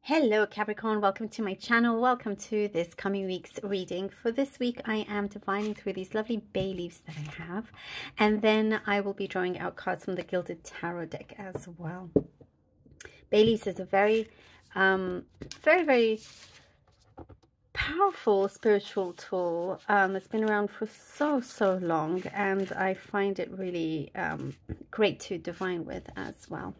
Hello Capricorn, welcome to my channel. Welcome to this coming week's reading. For this week I am divining through these lovely bay leaves that I have, and then I will be drawing out cards from the Gilded Tarot deck as well. Bay leaves is a very very powerful spiritual tool. It's been around for so long, and I find it really great to divine with as well.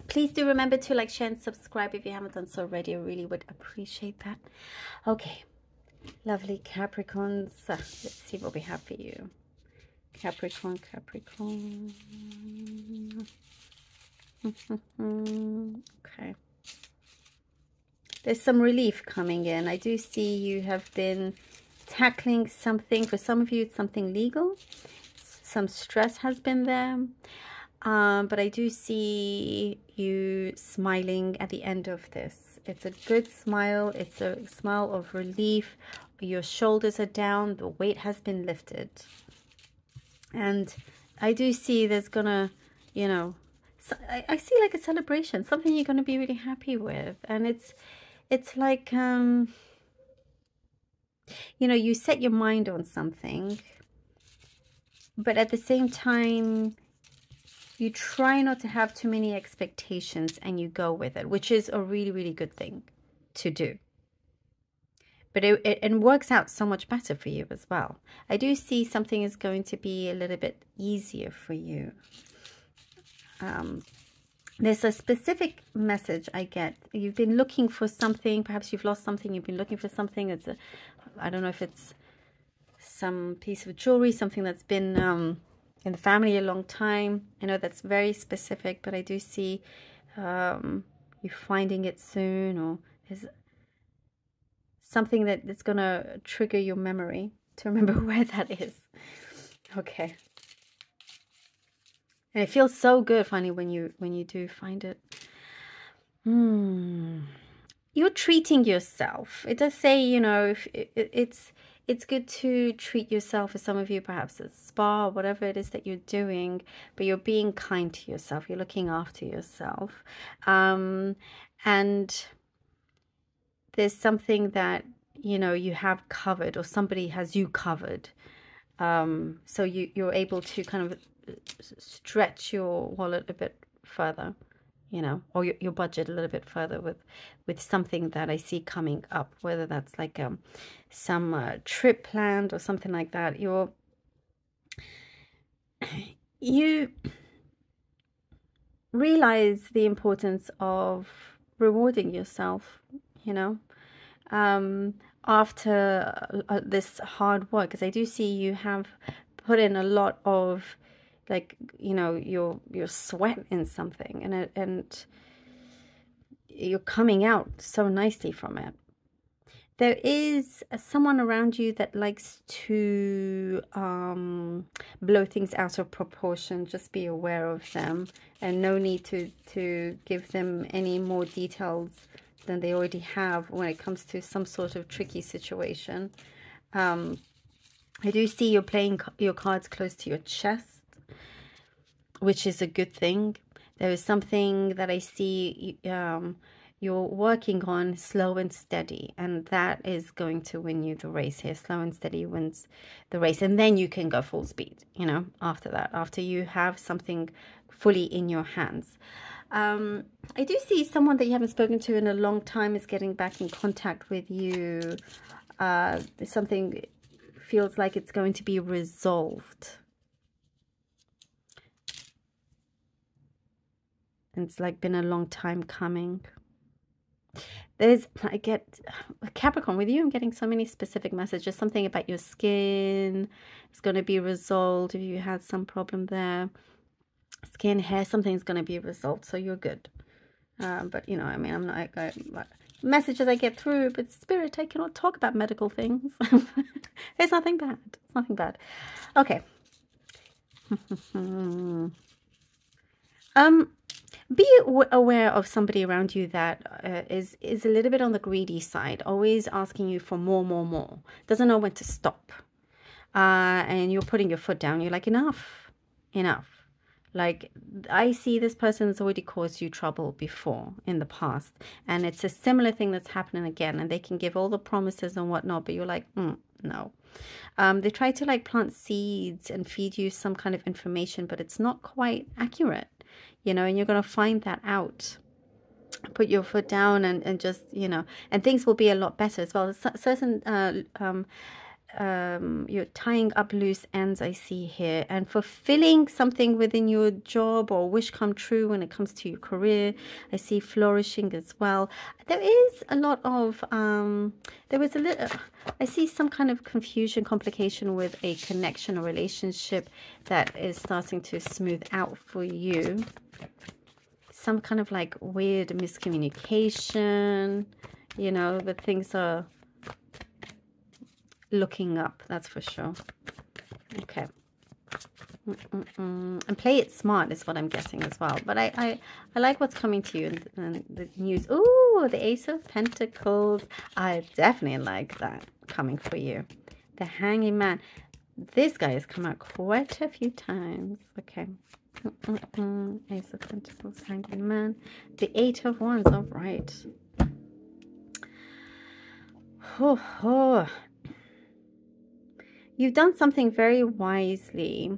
Please do remember to like, share, and subscribe if you haven't done so already. I really would appreciate that. Okay, lovely Capricorns. Let's see what we have for you. Capricorn. Okay. There's some relief coming in. I do see you have been tackling something. For some of you, it's something legal. Some stress has been there. But I do see you smiling at the end of this. It's a good smile. It's a smile of relief. Your shoulders are down. The weight has been lifted. And I do see there's gonna, you know, I see like a celebration, something you're gonna be really happy with. And it's like, you know, you set your mind on something, but at the same time, you try not to have too many expectations and you go with it, which is a really good thing to do. But it works out so much better for you as well. I do see something is going to be a little bit easier for you. There's a specific message I get. You've been looking for something. Perhaps you've lost something. You've been looking for something. It's a, I don't know if it's some piece of jewelry, something that's been in the family a long time. I know that's very specific, but I do see you finding it soon, or there's something that's going to trigger your memory to remember where that is. Okay. And it feels so good finally when you do find it. You're treating yourself. It does say, you know, if it's good to treat yourself. For some of you, perhaps a spa, whatever it is that you're doing, but you're being kind to yourself. You're looking after yourself. And there's something that, you know, you have covered, or somebody has you covered. So you're able to kind of stretch your wallet a bit further, you know, or your budget a little bit further with something that I see coming up, whether that's like some trip planned or something like that. You realize the importance of rewarding yourself, you know, after this hard work, because I do see you have put in a lot of, like, you know, your sweat in something, and you're coming out so nicely from it. There is someone around you that likes to blow things out of proportion. Just be aware of them, and no need to give them any more details than they already have when it comes to some sort of tricky situation. I do see you're playing your cards close to your chest, which is a good thing. There is something that I see you're working on, slow and steady, and that is going to win you the race here. Slow and steady wins the race, and then you can go full speed, you know, after that, after you have something fully in your hands. I do see someone that you haven't spoken to in a long time is getting back in contact with you. Something feels like it's going to be resolved. It's like been a long time coming. I get Capricorn with you. I'm getting so many specific messages. Something about your skin is going to be resolved if you had some problem there. Skin, hair, something's going to be resolved, so you're good. But you know, I mean, I'm not messages I get through, but Spirit, I cannot talk about medical things. It's nothing bad. It's nothing bad. Okay. Be aware of somebody around you that is a little bit on the greedy side, always asking you for more. Doesn't know when to stop. And you're putting your foot down. You're like, enough. Like, I see this person's already caused you trouble before in the past, and it's a similar thing that's happening again, and they can give all the promises and whatnot, but you're like, no. They try to like plant seeds and feed you some kind of information, but it's not quite accurate, you know, and you're going to find that out. Put your foot down and just, you know, and things will be a lot better as well. Certain you're tying up loose ends, I see here, and fulfilling something within your job or wish come true when it comes to your career. I see flourishing as well. There is a lot of there was a little, I see some kind of confusion, complication with a connection or relationship that is starting to smooth out for you. Some kind of like weird miscommunication, you know, but things are looking up, that's for sure. Okay. And play it smart is what I'm getting as well. But I like what's coming to you and the news. Ooh, the Ace of Pentacles. I definitely like that coming for you. The Hanging Man. This guy has come out quite a few times. Okay. Ace of Pentacles, Hanging Man. The Eight of Wands. All right. You've done something very wisely.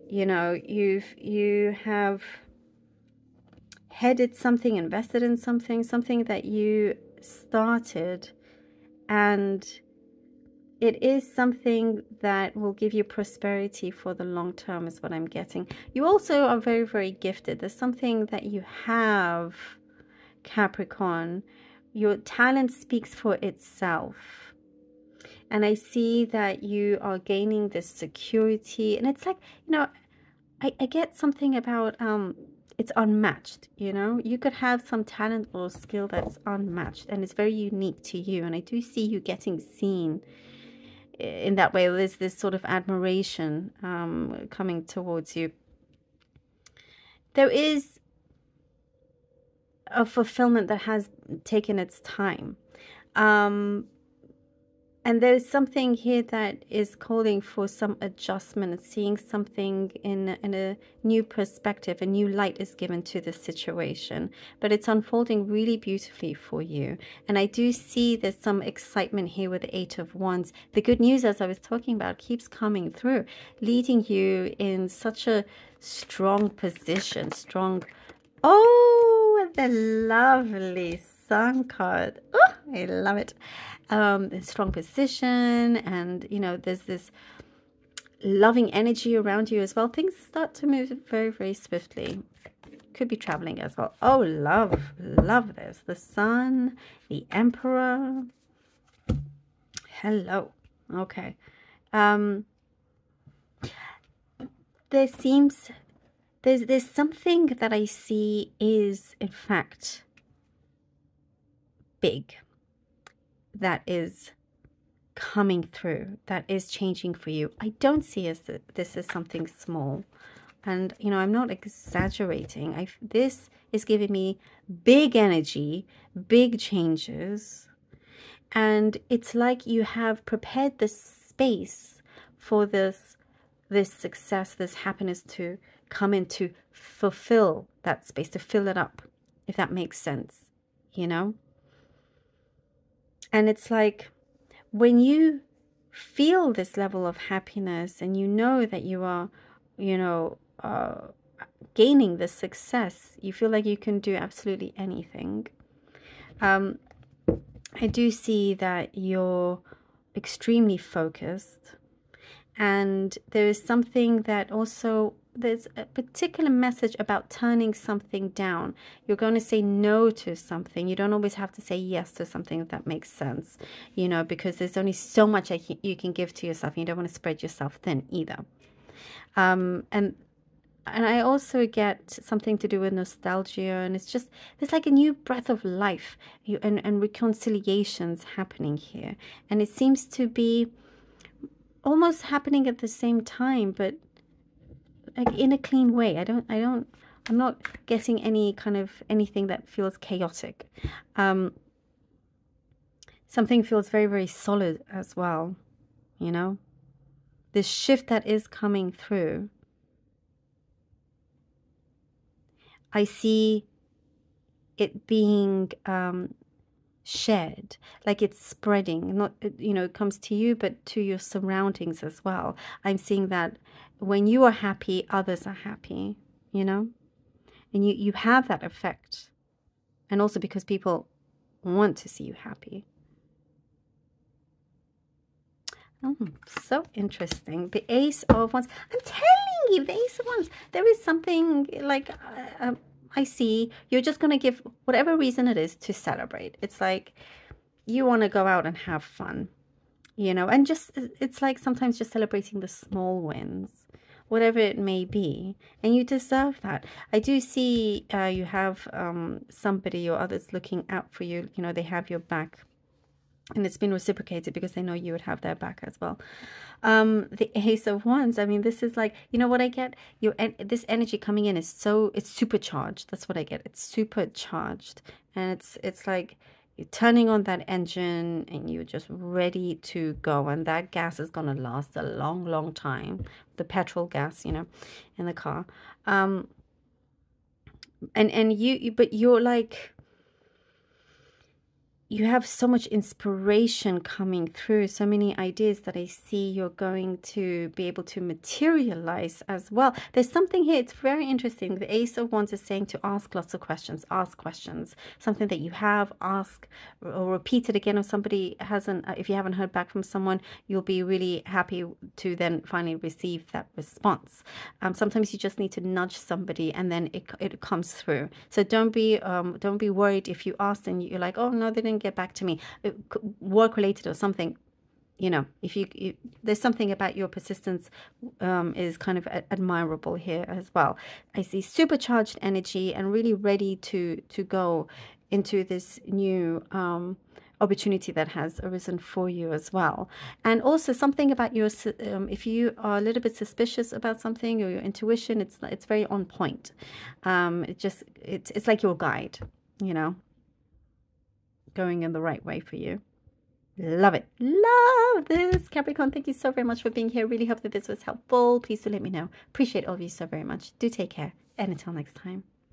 You know, you have headed something, invested in something that you started, and it is something that will give you prosperity for the long term is what I'm getting. You also are very, very gifted. There's something that you have, Capricorn. Your talent speaks for itself. And I see that you are gaining this security. And it's like, you know, I get something about it's unmatched, you know. You could have some talent or skill that's unmatched. And it's very unique to you. And I do see you getting seen in that way. There's this sort of admiration coming towards you. There is a fulfillment that has taken its time. And there's something here that is calling for some adjustment and seeing something in a new perspective. A new light is given to the situation, but it's unfolding really beautifully for you. And I do see there's some excitement here with the Eight of Wands. The good news, as I was talking about, keeps coming through, leading you in such a strong position. Strong. Oh, the lovely Sun card. Oh, I love it. A strong position, and you know, there's this loving energy around you as well. Things start to move very, very swiftly. Could be traveling as well. Oh, love this. The Sun, the Emperor. Hello. Okay. There's something that I see is in fact big, that is coming through, that is changing for you. I don't see as this is something small. And, you know, I'm not exaggerating. This is giving me big energy, big changes. And it's like you have prepared the space for this success, this happiness to come in, to fulfill that space, to fill it up, if that makes sense, you know? And it's like when you feel this level of happiness and you know that you are, you know, gaining this success, you feel like you can do absolutely anything. I do see that you're extremely focused, and there is something that also, there's a particular message about turning something down. You're going to say no to something. You don't always have to say yes to something, if that makes sense, you know, because there's only so much you can give to yourself. You don't want to spread yourself thin either. And I also get something to do with nostalgia, and it's just, there's like a new breath of life and reconciliations happening here. And it seems to be almost happening at the same time, but like in a clean way. I'm not getting any kind of anything that feels chaotic. Something feels very, very solid as well, you know. This shift that is coming through I see it being shared, like it's spreading, not, you know, it comes to you, but to your surroundings as well. I'm seeing that when you are happy, others are happy, you know, and you have that effect. And also because people want to see you happy. Oh, so interesting. The Ace of Wands. I'm telling you, the Ace of Wands. There is something like I see. You're just going to give whatever reason it is to celebrate. It's like you want to go out and have fun, you know, and just it's like sometimes just celebrating the small wins, whatever it may be, and you deserve that. I do see you have somebody or others looking out for you. You know, they have your back. And it's been reciprocated because they know you would have their back as well. The Ace of Wands, I mean, this is like, you know what I get? This energy coming in is so, it's supercharged. That's what I get. It's supercharged. And it's like you're turning on that engine and you're just ready to go. And that gas is going to last a long, long time. The petrol gas, you know, in the car. But you're like, you have so much inspiration coming through, so many ideas that I see you're going to be able to materialize as well. There's something here, it's very interesting. The Ace of Wands is saying to ask lots of questions, ask questions. Something that you have, ask or repeat it again. If somebody hasn't, if you haven't heard back from someone, you'll be really happy to then finally receive that response. Sometimes you just need to nudge somebody and then it comes through. So don't be worried if you asked and you're like, oh no, they didn't get back to me, work related or something, you know. If you there's something about your persistence is kind of admirable here as well. I see supercharged energy and really ready to go into this new opportunity that has arisen for you as well. And also something about your if you are a little bit suspicious about something or your intuition, it's very on point. It's like your guide, you know, going in the right way for you. Love it. Love this, Capricorn. Thank you so very much for being here. Really hope that this was helpful. Please do let me know. Appreciate all of you so very much. Do take care. And until next time.